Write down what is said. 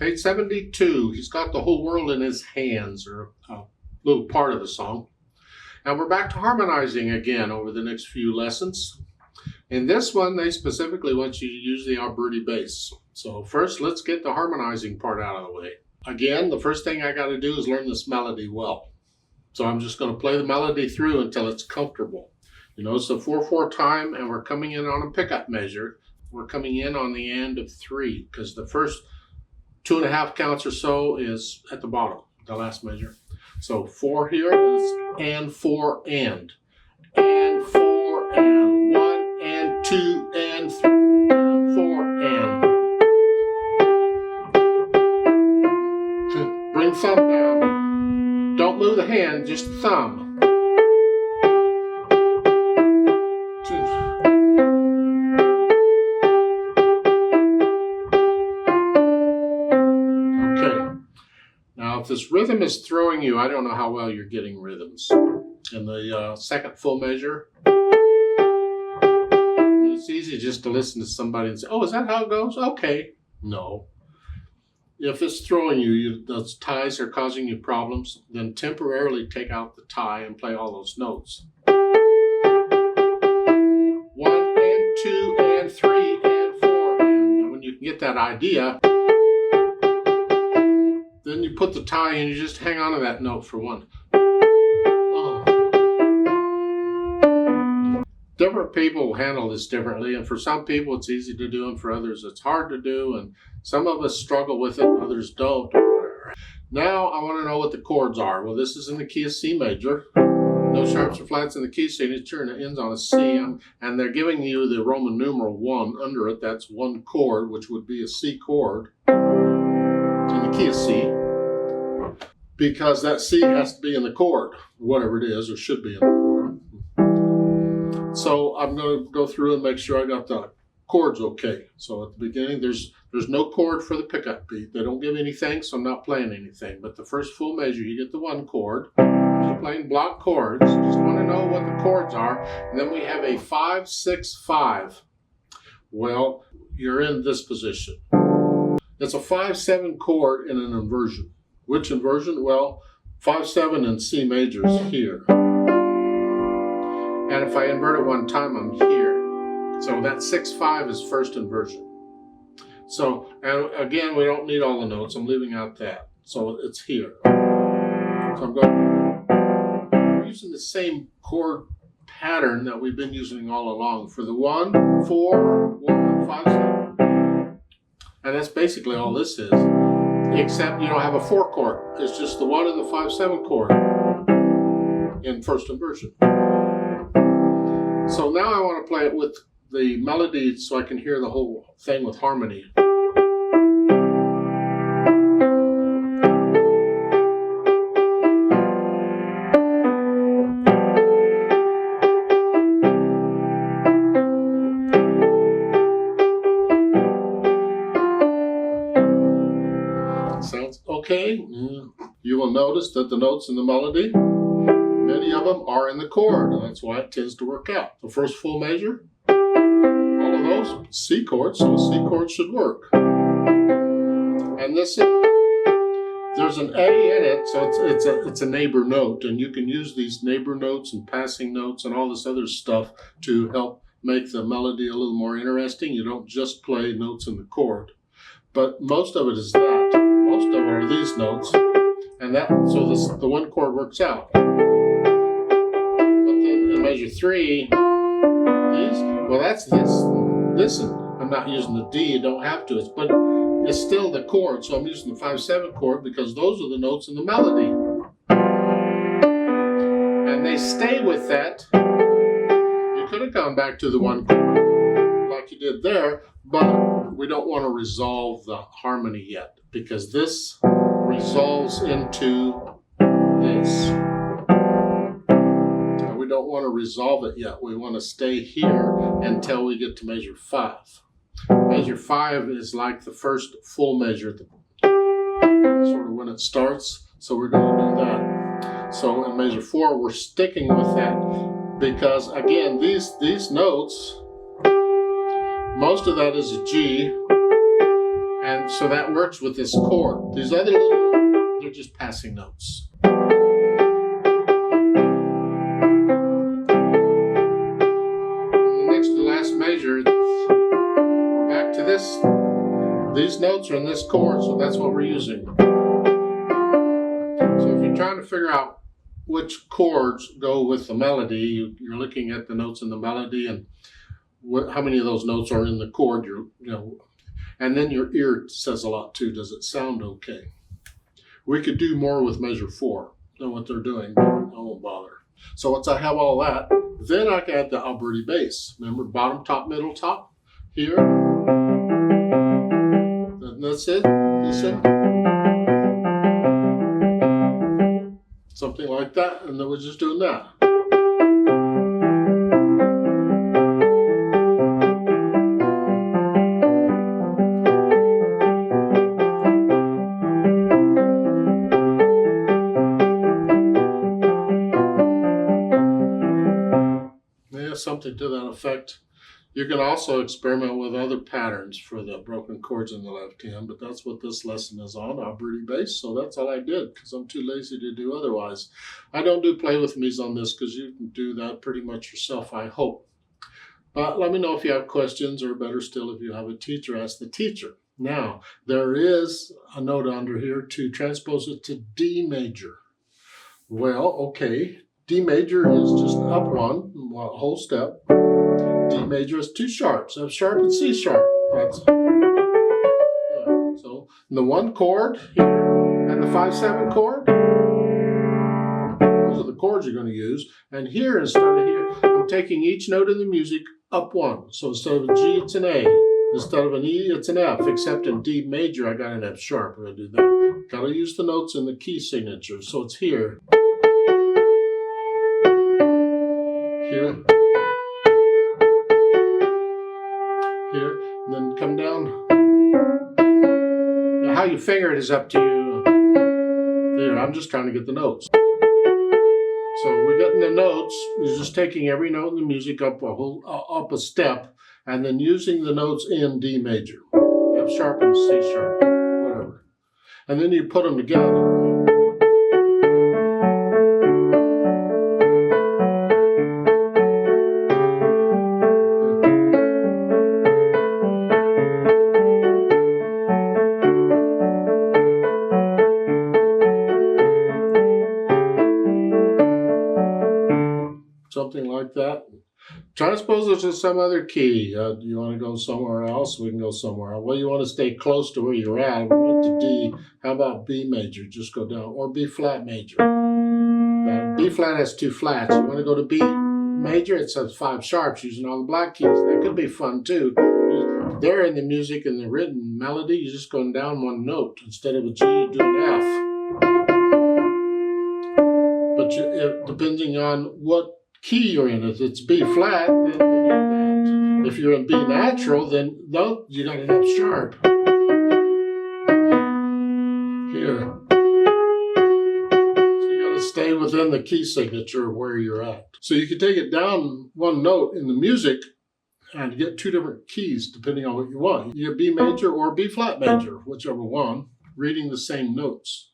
Page 72, he's got the whole world in his hands, or a little part of the song. And we're back to harmonizing again over the next few lessons. In this one, they specifically want you to use the Alberti bass. So first, let's get the harmonizing part out of the way. Again, the first thing I got to do is learn this melody well. So I'm just going to play the melody through until it's comfortable. You know, it's a 4/4 time, and we're coming in on a pickup measure. We're coming in on the end of 3, because the first 2.5 counts or so is at the bottom, the last measure. So 4 here is and 4 and 4 and 1 and 2 and 3 and 4 and. Bring thumb down. Don't move the hand, just the thumb. If this rhythm is throwing you, I don't know how well you're getting rhythms. In the second full measure, it's easy just to listen to somebody and say, oh, is that how it goes? Okay. No. If it's throwing you, those ties are causing you problems, then temporarily take out the tie and play all those notes. 1 and 2 and 3 and 4. And when you can get that idea, then you put the tie in, you just hang on to that note for 1. Oh. Different people handle this differently, and for some people it's easy to do, and for others it's hard to do, and some of us struggle with it, and others don't. Now I want to know what the chords are. Well, this is in the key of C major. No sharps or flats in the key signature, and it ends on a C, and they're giving you the Roman numeral 1 under it. That's 1 chord, which would be a C chord in the key of C, because that C has to be in the chord, whatever it is, or should be in the chord. So I'm going to go through and make sure I got the chords okay. So at the beginning, there's no chord for the pickup beat. They don't give anything, so I'm not playing anything. But the first full measure, you get the 1 chord. I'm just playing block chords. Just want to know what the chords are. And then we have a 5, 6, 5. Well, you're in this position. It's a 5/7 chord in an inversion. Which inversion? Well, 5/7 in C major is here. And if I invert it 1 time, I'm here. So that 6/5 is first inversion. So, and again, we don't need all the notes. I'm leaving out that. So it's here. So I'm using the same chord pattern that we've been using all along for the 1, 4, 1, 5, 7. And that's basically all this is. Except you don't have a 4 chord. It's just the 1 and the 5/7 chord in first inversion. So now I want to play it with the melody so I can hear the whole thing with harmony. Sounds okay. You will notice that the notes in the melody, many of them are in the chord, and that's why it tends to work out. The first full measure, all of those C chords, so a C chord should work. And this is, there's an A in it, so it's a neighbor note, and you can use these neighbor notes and passing notes and all this other stuff to help make the melody a little more interesting. You don't just play notes in the chord, but most of it is that. Most of it are these notes, and that, so the 1 chord works out. But then in measure 3, these, well, that's this. Listen, I'm not using the D, you don't have to, but it's still the chord, so I'm using the 5/7 chord because those are the notes in the melody. And they stay with that. You could have gone back to the 1 chord like you did there, but we don't want to resolve the harmony yet, because this resolves into this. And we don't want to resolve it yet. We want to stay here until we get to measure 5. Measure 5 is like the first full measure, sort of when it starts, so we're going to do that. So in measure 4, we're sticking with that, because again, these notes, most of that is a G, and so that works with this chord. These other little, they're just passing notes. Next to the last measure, back to this. These notes are in this chord, so that's what we're using. So if you're trying to figure out which chords go with the melody, you're looking at the notes in the melody and how many of those notes are in the chord. And then your ear says a lot too. Does it sound okay? We could do more with measure 4 than what they're doing, but I won't bother. So once I have all that, then I can add the Alberti bass. Remember, bottom, top, middle, top, here. And that's it. Listen. Something like that, and then we're just doing that. Yeah, something to that effect. You can also experiment with other patterns for the broken chords in the left hand, but that's what this lesson is on, Alberti bass. So that's all I did because I'm too lazy to do otherwise. I don't do play with me's on this because you can do that pretty much yourself, I hope. But let me know if you have questions, or better still, if you have a teacher, ask the teacher. Now, there is a note under here to transpose it to D major. Well, okay, D major is just up one, whole step. D major is 2 sharps, F sharp and C sharp. That's so the 1 chord here and the 5/7 chord. Those are the chords you're going to use. And here, instead of here, I'm taking each note in the music up 1. So instead of a G, it's an A. Instead of an E, it's an F. Except in D major, I got an F sharp. We're going to do that. Got to use the notes in the key signature. So it's here. Here. Here, and then come down. Now, how you finger it is up to you. There, I'm just trying to get the notes. So we're getting the notes. You're just taking every note in the music up a step, and then using the notes in D major, F sharp and C sharp, whatever. And then you put them together. Something like that. Transpose it to some other key. You want to go somewhere else? We can go somewhere else. Well, you want to stay close to where you're at. We went to D. How about B major? Just go down. Or B flat major. Now, B flat has 2 flats. You want to go to B major? It says 5 sharps using all the black keys. That could be fun too. There in the music and the written melody, you're just going down 1 note. Instead of a G, you do an F. But depending on what key you're in. If it's B flat, then you're that. If you're in B natural, then no, you got an F sharp. Here. So you got to stay within the key signature of where you're at. So you can take it down 1 note in the music and get 2 different keys depending on what you want. You get B major or B flat major, whichever one, reading the same notes.